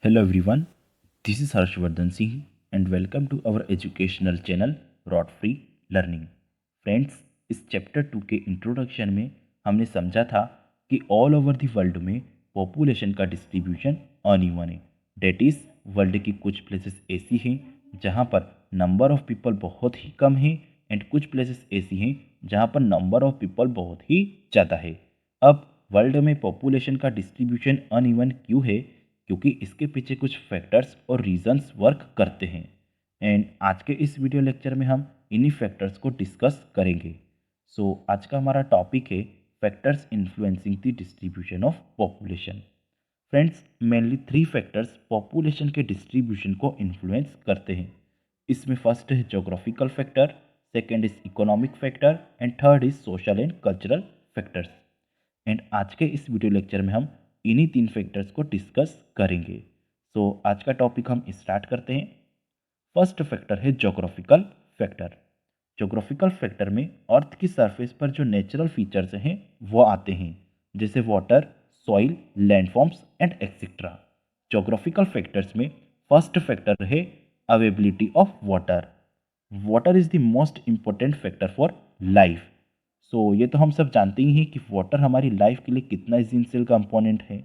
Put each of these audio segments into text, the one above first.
Hello everyone, this is Harshvardhan Singh and welcome to our educational channel Rod Free Learning. Friends, इस chapter 2 के introduction में हमने समझा था कि ऑल ओवर द वर्ल्ड में पॉपुलेशन का डिस्ट्रीब्यूशन अनइवन है। डेट इज़ वर्ल्ड की कुछ प्लेसेस ऐसी हैं जहाँ पर नंबर ऑफ पीपल बहुत ही कम है एंड कुछ प्लेसेस ऐसी हैं जहाँ पर नंबर ऑफ पीपल बहुत ही ज़्यादा है। अब वर्ल्ड में पॉपुलेशन का डिस्ट्रीब्यूशन अनइवन क्यों है? क्योंकि इसके पीछे कुछ फैक्टर्स और रीजंस वर्क करते हैं एंड आज के इस वीडियो लेक्चर में हम इन्हीं फैक्टर्स को डिस्कस करेंगे। आज का हमारा टॉपिक है factors influencing the distribution of population. Friends, mainly 3 factors population के डिस्ट्रीब्यूशन को इन्फ्लुएंस करते हैं। इसमें फर्स्ट है geographical factor, second is economic factor and third is social and cultural factors. And आज के इस वीडियो लेक्चर में हम इन्हीं 3 फैक्टर्स को डिस्कस करेंगे। आज का टॉपिक हम स्टार्ट करते हैं। फर्स्ट फैक्टर है जोग्राफिकल फैक्टर। जोग्राफिकल फैक्टर में अर्थ की सरफेस पर जो नेचुरल फीचर्स हैं वो आते हैं, जैसे water, soil, landforms and etcetera. Geographical factors में फर्स्ट फैक्टर है availability of water. Water is the most important factor for life. ये तो हम सब जानते ही हैं कि वाटर हमारी लाइफ के लिए कितना इसेंशियल कंपोनेंट है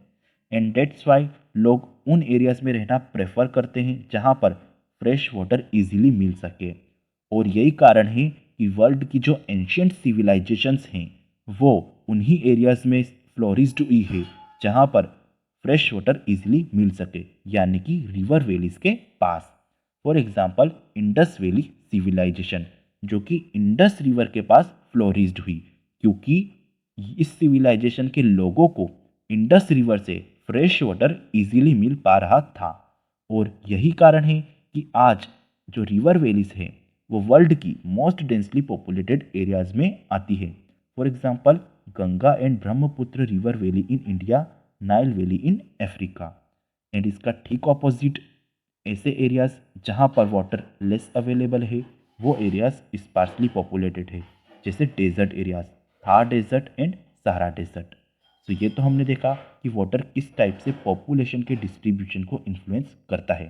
एंड डेट्स वाई लोग उन एरियाज़ में रहना प्रेफर करते हैं जहाँ पर फ्रेश वाटर इजीली मिल सके। और यही कारण है कि वर्ल्ड की जो एंशियंट सिविलाइजेशंस हैं वो उन्हीं एरियाज़ में फ्लोरिश्ड हुई है जहाँ पर फ्रेश वाटर इजीली मिल सके, यानी कि रिवर वैलीज के पास। For example Indus valley civilization जो कि इंडस रिवर के पास फ्लोरिश्ड हुई, क्योंकि इस सिविलाइजेशन के लोगों को इंडस रिवर से फ्रेश वाटर इजीली मिल पा रहा था। और यही कारण है कि आज जो रिवर वैलीज हैं वो वर्ल्ड की मोस्ट डेंसली पॉपुलेटेड एरियाज में आती है। For example Ganga and Brahmaputra river valley in India, Nile valley in Africa. And इसका ठीक ऑपोजिट ऐसे एरियाज जहाँ पर वाटर लेस अवेलेबल है वो एरियाज स्पार्सली पॉपुलेटेड है, जैसे desert areas, Thar desert and Sahara desert. ये तो हमने देखा कि वाटर किस टाइप से पॉपुलेशन के डिस्ट्रीब्यूशन को इन्फ्लुएंस करता है।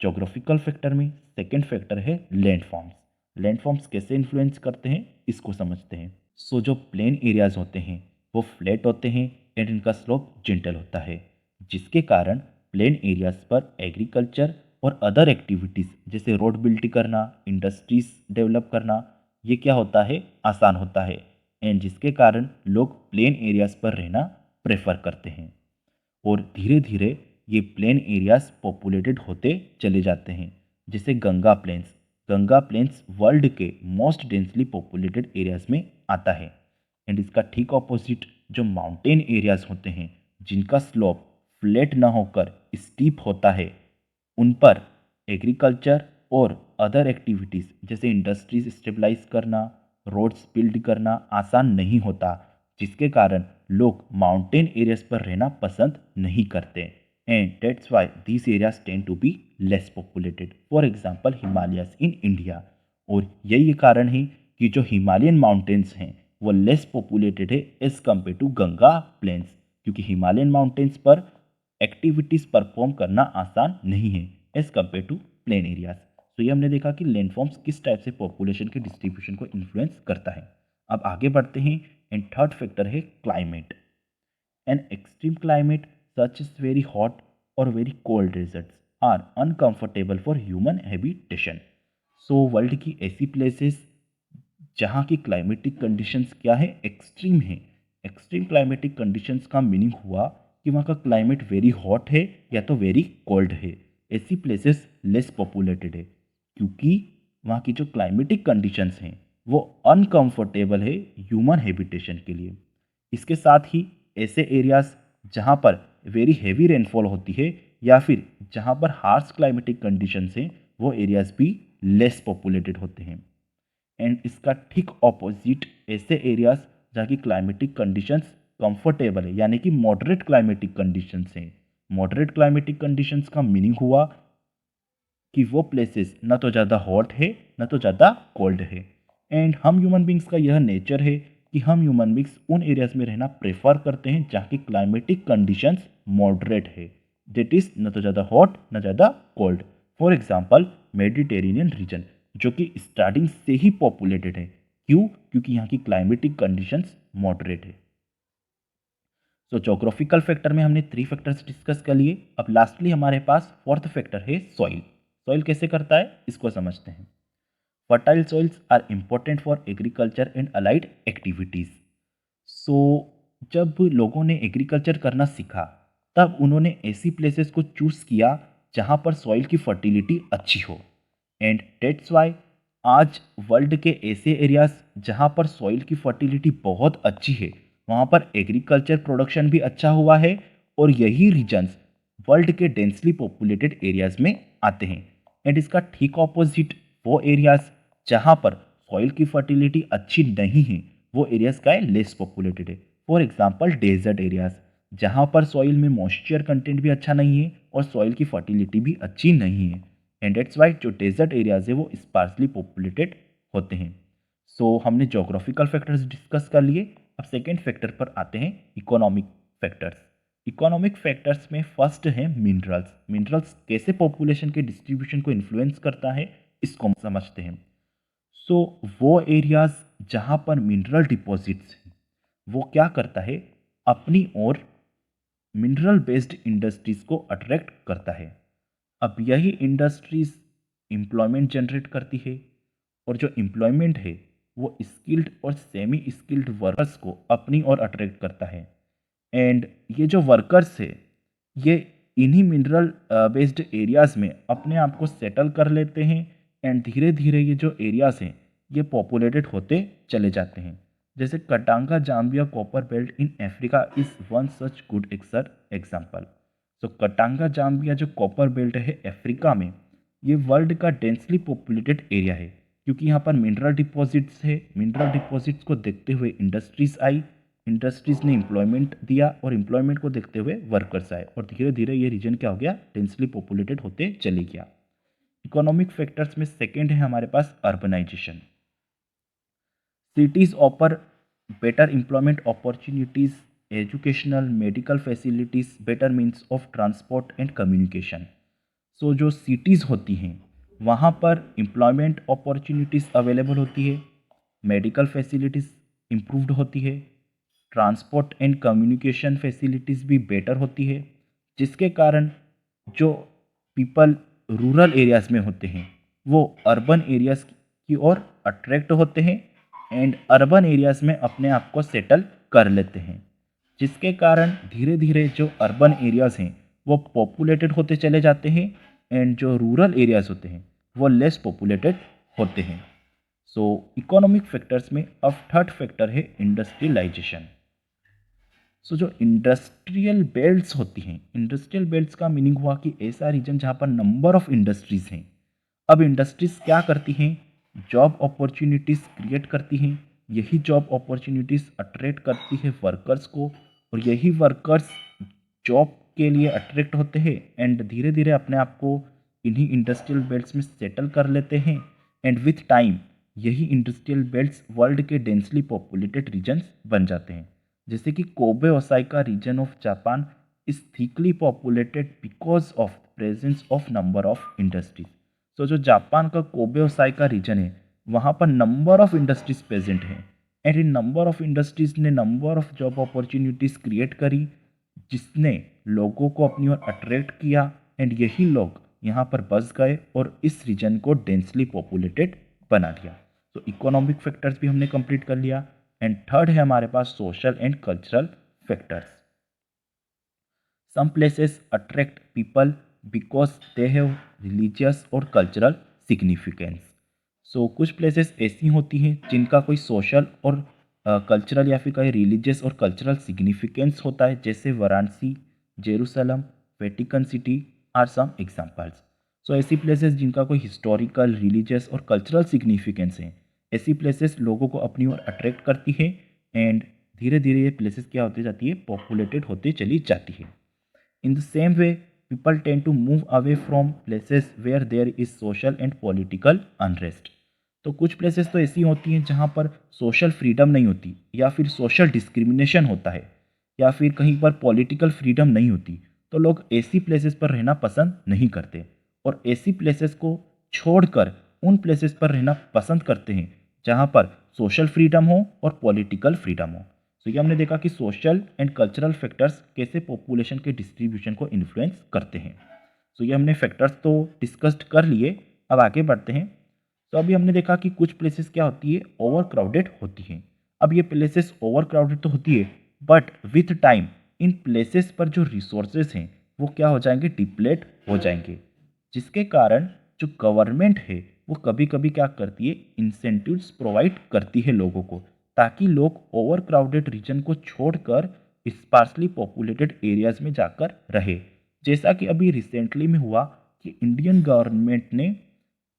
जोग्राफिकल फैक्टर में सेकेंड फैक्टर है लैंडफॉर्म्स। लैंडफॉर्म्स कैसे इन्फ्लुएंस करते हैं इसको समझते हैं। जो प्लेन एरियाज होते हैं वो फ्लैट होते हैं एंड इनका स्लोप जेंटल होता है, जिसके कारण प्लेन एरियाज पर एग्रीकल्चर और अदर एक्टिविटीज़ जैसे रोड बिल्ड करना, इंडस्ट्रीज डेवलप करना, ये क्या होता है, आसान होता है एंड जिसके कारण लोग प्लेन एरियाज पर रहना प्रेफर करते हैं। और धीरे धीरे ये प्लेन एरियाज पॉपुलेटेड होते चले जाते हैं, जैसे Ganga plains. Ganga plains world के मोस्ट डेंसली पॉपुलेटेड एरियाज में आता है एंड इसका ठीक ऑपोजिट जो माउंटेन एरियाज होते हैं जिनका स्लोप फ्लैट ना होकर स्टीप होता है, उन पर एग्रीकल्चर और अदर एक्टिविटीज़ जैसे इंडस्ट्रीज स्टेबलाइज करना, रोड्स बिल्ड करना आसान नहीं होता, जिसके कारण लोग माउंटेन एरियाज पर रहना पसंद नहीं करते and that's why these areas tend to be less populated. For example Himalayas in India. और यही कारण है कि जो हिमालयन माउंटेन्स हैं वो लेस पॉपुलेटेड है as compared to Ganga plains, क्योंकि हिमालयन माउंटेन्स पर एक्टिविटीज़ परफॉर्म करना आसान नहीं है as compared to plain areas. ये हमने देखा कि लैंडफॉर्म्स किस टाइप से पॉपुलेशन के डिस्ट्रीब्यूशन को इन्फ्लुएंस करता है। अब आगे बढ़ते हैं एंड थर्ड फैक्टर है climate. An extreme climate such as very hot और very cold deserts are uncomfortable for human habitation. World की ऐसी प्लेसेस जहाँ की क्लाइमेटिक कंडीशंस क्या है, एक्सट्रीम है। एक्सट्रीम क्लाइमेटिक कंडीशंस का मीनिंग हुआ कि वहाँ का क्लाइमेट वेरी हॉट है या तो वेरी कोल्ड है। ऐसी प्लेसेस लेस पॉपुलेटेड है क्योंकि वहाँ की जो क्लाइमेटिक कंडीशंस हैं वो अनकंफर्टेबल है ह्यूमन हैबिटेशन के लिए। इसके साथ ही ऐसे एरियाज जहाँ पर वेरी हेवी रेनफॉल होती है या फिर जहाँ पर हार्श क्लाइमेटिक कंडीशंस हैं वो एरियाज भी लेस पॉपुलेटेड होते हैं। एंड इसका ठीक ऑपोजिट ऐसे एरियाज जहाँ की क्लाइमेटिक कंडीशंस कंफर्टेबल है, यानी कि मॉडरेट क्लाइमेटिक कंडीशंस हैं। मॉडरेट क्लाइमेटिक कंडीशंस का मीनिंग हुआ कि वो प्लेसेस ना तो ज़्यादा हॉट है ना तो ज़्यादा कोल्ड है। एंड हम ह्यूमन बींग्स का यह नेचर है कि हम ह्यूमन बींग्स उन एरियाज में रहना प्रेफर करते हैं जहाँ की क्लाइमेटिक कंडीशंस मॉडरेट है, दैट इज न तो ज़्यादा हॉट न ज़्यादा cold. For example Mediterranean reason, जो कि स्टार्टिंग से ही पॉपुलेटेड है। क्यों? क्योंकि यहाँ की क्लाइमेटिक कंडीशंस मॉडरेट है। सो जोग्राफिकल फैक्टर में हमने 3 फैक्टर्स डिस्कस कर लिए। अब लास्टली हमारे पास 4th फैक्टर है सॉइल। सॉइल कैसे करता है इसको समझते हैं। Fertile soils are important for agriculture and allied activities. So जब लोगों ने एग्रीकल्चर करना सीखा तब उन्होंने ऐसी प्लेसेस को चूज़ किया जहाँ पर सॉइल की फर्टिलिटी अच्छी हो। एंड डेट्स वाई आज वर्ल्ड के ऐसे एरियाज जहाँ पर सॉइल की फर्टिलिटी बहुत अच्छी है वहाँ पर एग्रीकल्चर प्रोडक्शन भी अच्छा हुआ है, और यही रीजन्स वर्ल्ड के डेंसली पॉपुलेटेड एरियाज में आते हैं। एंड इसका ठीक ऑपोजिट वो एरियाज जहाँ पर सॉइल की फर्टिलिटी अच्छी नहीं है, वो एरियाज का है लेस पॉपुलेटेड है। फॉर एग्जांपल डेजर्ट एरियाज, जहाँ पर सॉइल में मॉइस्चर कंटेंट भी अच्छा नहीं है और सॉइल की फर्टिलिटी भी अच्छी नहीं है। एंड दैट्स वाई जो डेजर्ट एरियाज है वो स्पार्सली पॉपुलेटेड होते हैं। सो हमने जोग्राफिकल फैक्टर्स डिस्कस कर लिए। अब सेकेंड फैक्टर पर आते हैं, इकोनॉमिक फैक्टर्स। इकोनॉमिक फैक्टर्स में फर्स्ट है मिनरल्स। मिनरल्स कैसे पॉपुलेशन के डिस्ट्रीब्यूशन को इन्फ्लुएंस करता है इसको हम समझते हैं। सो वो एरियाज जहाँ पर मिनरल डिपॉजिट्स हैं वो क्या करता है, अपनी ओर मिनरल बेस्ड इंडस्ट्रीज को अट्रैक्ट करता है। अब यही इंडस्ट्रीज एम्प्लॉयमेंट जनरेट करती है, और जो एम्प्लॉयमेंट है वो स्किल्ड और सेमी स्किल्ड वर्कर्स को अपनी ओर अट्रैक्ट करता है। एंड ये जो वर्कर्स है ये इन्हीं मिनरल बेस्ड एरियाज़ में अपने आप को सेटल कर लेते हैं। एंड धीरे धीरे ये जो एरियाज़ हैं ये पॉपुलेटेड होते चले जाते हैं। जैसे Katanga Zambia copper belt in Africa is one such good example. So Katanga Zambia जो कॉपर बेल्ट है अफ्रीका में, ये वर्ल्ड का डेंसली पॉपुलेटेड एरिया है, क्योंकि यहाँ पर मिनरल डिपॉजिट्स है। मिनरल डिपॉजिट्स को देखते हुए इंडस्ट्रीज आई, इंडस्ट्रीज ने एम्प्लॉयमेंट दिया, और एम्प्लॉयमेंट को देखते हुए वर्कर्स आए, और धीरे धीरे ये रीजन क्या हो गया, डेंसली पॉपुलेटेड होते चले गया। इकोनॉमिक फैक्टर्स में सेकेंड है हमारे पास urbanization. Cities offer better employment opportunities, educational medical facilities, better means of transport and communication. So जो सिटीज़ होती हैं वहाँ पर एम्प्लॉयमेंट अपॉर्चुनिटीज़ अवेलेबल होती है, मेडिकल फैसिलिटीज़ इम्प्रूव्ड होती है, ट्रांसपोर्ट एंड कम्युनिकेशन फैसिलिटीज़ भी बेटर होती है, जिसके कारण जो पीपल रूरल एरियाज़ में होते हैं वो अर्बन एरियाज़ की ओर अट्रैक्ट होते हैं, एंड अर्बन एरियाज़ में अपने आप को सेटल कर लेते हैं, जिसके कारण धीरे धीरे जो अर्बन एरियाज़ हैं वो पॉपुलेटेड होते चले जाते हैं, एंड जो रूरल एरियाज़ होते हैं वो लेस पॉपुलेटेड होते हैं। सो इकोनॉमिक फैक्टर्स में अब थर्ड फैक्टर है इंडस्ट्रियलाइजेशन। सो जो इंडस्ट्रियल बेल्ट्स होती हैं, इंडस्ट्रियल बेल्ट्स का मीनिंग हुआ कि ऐसा रीजन जहाँ पर नंबर ऑफ इंडस्ट्रीज हैं। अब इंडस्ट्रीज क्या करती हैं, जॉब अपॉर्चुनिटीज़ क्रिएट करती हैं। यही जॉब अपॉर्चुनिटीज़ अट्रैक्ट करती है वर्कर्स को, और यही वर्कर्स जॉब के लिए अट्रैक्ट होते हैं, एंड धीरे धीरे अपने आप को इन्हीं इंडस्ट्रियल बेल्ट्स में सेटल कर लेते हैं। एंड विथ टाइम यही इंडस्ट्रियल बेल्ट्स वर्ल्ड के डेंसली पॉपुलेटेड रीजन्स बन जाते हैं। जैसे कि Kobe Osaka region of Japan is thickly populated because of presence of number of industries. तो जो जापान का कोबे ओसाका रीजन है वहाँ पर नंबर ऑफ इंडस्ट्रीज प्रेजेंट हैं, एंड इन नंबर ऑफ इंडस्ट्रीज ने number of job opportunities create करी, जिसने लोगों को अपनी ओर अट्रैक्ट किया, एंड यही लोग यहाँ पर बस गए और इस रीजन को डेंसली पॉपुलेटेड बना दिया। तो इकोनॉमिक फैक्टर्स भी हमने कंप्लीट कर लिया। एंड थर्ड है हमारे पास social and cultural factors. Some places attract people because they have religious और कल्चरल सिग्निफिकेंस। सो कुछ प्लेसेस ऐसी होती हैं जिनका कोई सोशल और कल्चरल या फिर कहीं रिलीजियस और कल्चरल सिग्निफिकेंस होता है, जैसे Varanasi, Jerusalem, Vatican City are some examples. So ऐसी प्लेसेस जिनका कोई हिस्टोरिकल, रिलीजियस और कल्चरल सिग्निफिकेंस है, ऐसी प्लेसेस लोगों को अपनी ओर अट्रैक्ट करती है, एंड धीरे धीरे ये प्लेसेस क्या होती जाती है, पॉपुलेटेड होती चली जाती है। In the same way people tend to move away from places where there is social and political unrest। तो कुछ प्लेसेस तो ऐसी होती हैं जहाँ पर सोशल फ्रीडम नहीं होती, या फिर सोशल डिस्क्रिमिनेशन होता है, या फिर कहीं पर पॉलिटिकल फ्रीडम नहीं होती, तो लोग ऐसी प्लेसेस पर रहना पसंद नहीं करते और ऐसी प्लेसेस को छोड़कर उन प्लेसेस पर रहना पसंद करते हैं जहाँ पर सोशल फ्रीडम हो और पॉलिटिकल फ्रीडम हो। तो ये हमने देखा कि सोशल एंड कल्चरल फैक्टर्स कैसे पॉपुलेशन के डिस्ट्रीब्यूशन को इन्फ्लुएंस करते हैं। तो ये हमने फैक्टर्स तो डिस्कस्ड कर लिए, अब आगे बढ़ते हैं। तो अभी हमने देखा कि कुछ प्लेसेस क्या होती है, ओवर क्राउडेड होती हैं। अब ये प्लेसेस ओवर क्राउडेड तो होती है, but with time in places पर जो रिसोर्सेज हैं वो क्या हो जाएंगे, डिप्लेट हो जाएंगे, जिसके कारण जो गवर्नमेंट है वो कभी कभी क्या करती है, इंसेंटिव्स प्रोवाइड करती है लोगों को, ताकि लोग ओवर क्राउडेड रीजन को छोड़कर स्पार्सली पॉपुलेटेड एरियाज में जाकर रहे। जैसा कि अभी रिसेंटली में हुआ कि इंडियन गवर्नमेंट ने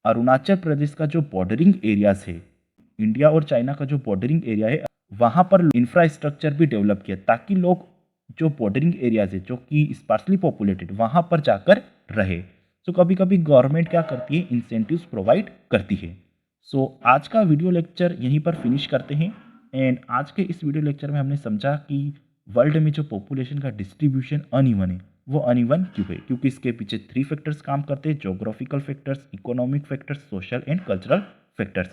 अरुणाचल प्रदेश का जो बॉर्डरिंग एरियाज है, इंडिया और चाइना का जो बॉर्डरिंग एरिया है, वहाँ पर इंफ्रास्ट्रक्चर भी डेवलप किया ताकि लोग जो बॉर्डरिंग एरियाज है जो कि स्पार्सली पॉपुलेटेड वहाँ पर जाकर रहे। सो कभी कभी गवर्नमेंट क्या करती है, इंसेंटिव्स प्रोवाइड करती है। सो आज का वीडियो लेक्चर यहीं पर फिनिश करते हैं। एंड आज के इस वीडियो लेक्चर में हमने समझा कि वर्ल्ड में जो पॉपुलेशन का डिस्ट्रीब्यूशन अनइवन है वो अनइवन क्यों है, क्योंकि इसके पीछे 3 फैक्टर्स काम करते हैं, geographical factors, economic factors, social and cultural factors.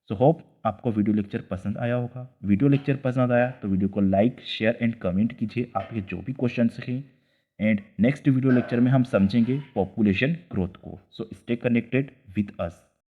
So hope आपको वीडियो लेक्चर पसंद आया होगा। वीडियो लेक्चर पसंद आया तो वीडियो को लाइक, शेयर एंड कमेंट कीजिए आपके जो भी क्वेश्चन हैं। एंड नेक्स्ट वीडियो लेक्चर में हम समझेंगे पॉपुलेशन ग्रोथ को। So stay connected with us.